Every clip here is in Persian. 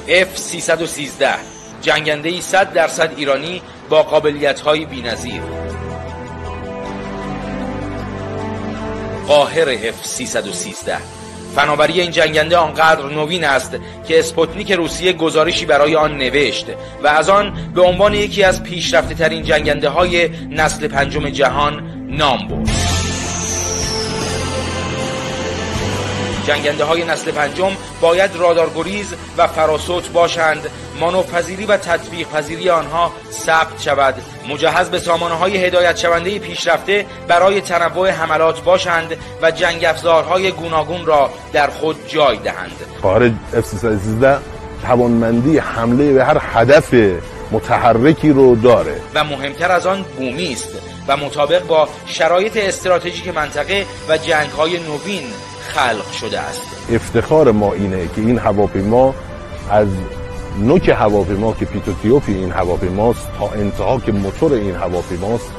F-313 جنگنده‌ای 100% ایرانی با قابلیت‌های بی‌نظیر. قاهر F-313 فناوری این جنگنده آنقدر نوین است که اسپوتنیک روسیه گزارشی برای آن نوشت و از آن به عنوان یکی از پیشرفته ترین جنگنده های نسل پنجم جهان نام برد. جنگنده های نسل پنجم باید رادارگریز و فراسوت باشند، مانورپذیری و تطبیق پذیری آنها ثبت شود، مجهز به سامانه های هدایت شونده پیشرفته برای تنوع حملات باشند و جنگ افزارهای گوناگون را در خود جای دهند. قاهر F-313 توانمندی حمله به هر هدف متحرکی رو داره و مهمتر از آن بومی است و مطابق با شرایط استراتژیک منطقه و جنگ‌های نوین خلق شده است. افتخار ما اینه که این هواپیما از نوک هواپیما که پیتوتیوپی این هواپیماست تا انتها که موتور این هواپیماست،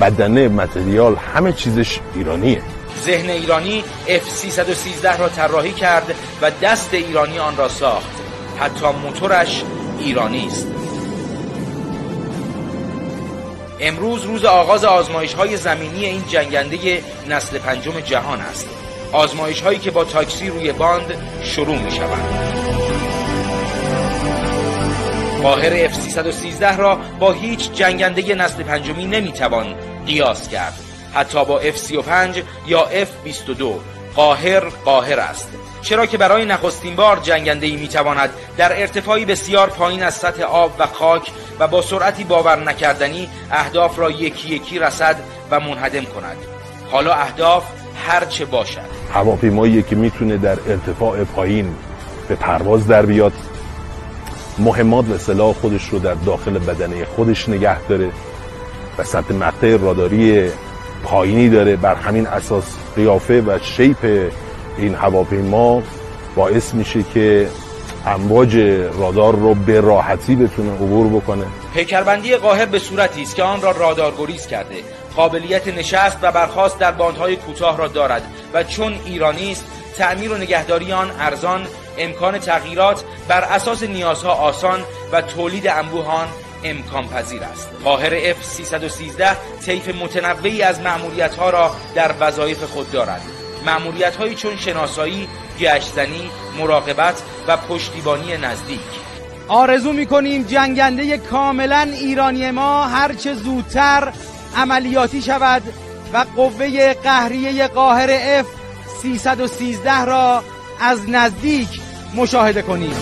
بدنه، متریال، همه چیزش ایرانیه. ذهن ایرانی F-313 را طراحی کرد و دست ایرانی آن را ساخت. حتی موتورش ایرانی است. امروز روز آغاز آزمایش‌های زمینی این جنگنده نسل پنجم جهان است. آزمایش‌هایی که با تاکسی روی باند شروع می‌شوند. قاهر F-313 را با هیچ جنگنده نسل پنجمی نمی‌توان قیاس کرد. حتی با F-35 یا F-22 قاهر است. چرا که برای نخستین بار جنگنده‌ای می‌تواند در ارتفاعی بسیار پایین از سطح آب و خاک و با سرعتی باور نکردنی اهداف را یکی یکی رصد و منهدم کند. حالا اهداف هر چه باشد. هواپیمایی که میتونه در ارتفاع پایین به پرواز در بیاد، مهمات و سلاح خودش رو در داخل بدنه خودش نگه داره و سطح مقطع راداری پایینی داره. بر همین اساس قیافه و شیپ این هواپیما باعث میشه که امواج رادار رو به راحتی بتونه عبور بکنه. پیکربندی قاهر به صورتی است که آن را رادارگریز کرده، قابلیت نشست و برخاست در باندهای کوتاه را دارد و چون ایرانی است تعمیر و نگهداری آن ارزان، امکان تغییرات بر اساس نیازها آسان و تولید انبوه آن امکان پذیر است. قاهر F-313 طیف متنوعی از مأموریت‌ها را در وظایف خود دارد. مأموریت‌هایی چون شناسایی، گشت‌زنی، مراقبت و پشتیبانی نزدیک. آرزو می‌کنیم جنگنده کاملاً ایرانی ما هرچه زودتر عملیاتی شود و قوه قهریه قاهر F-313 را از نزدیک مشاهده کنیم.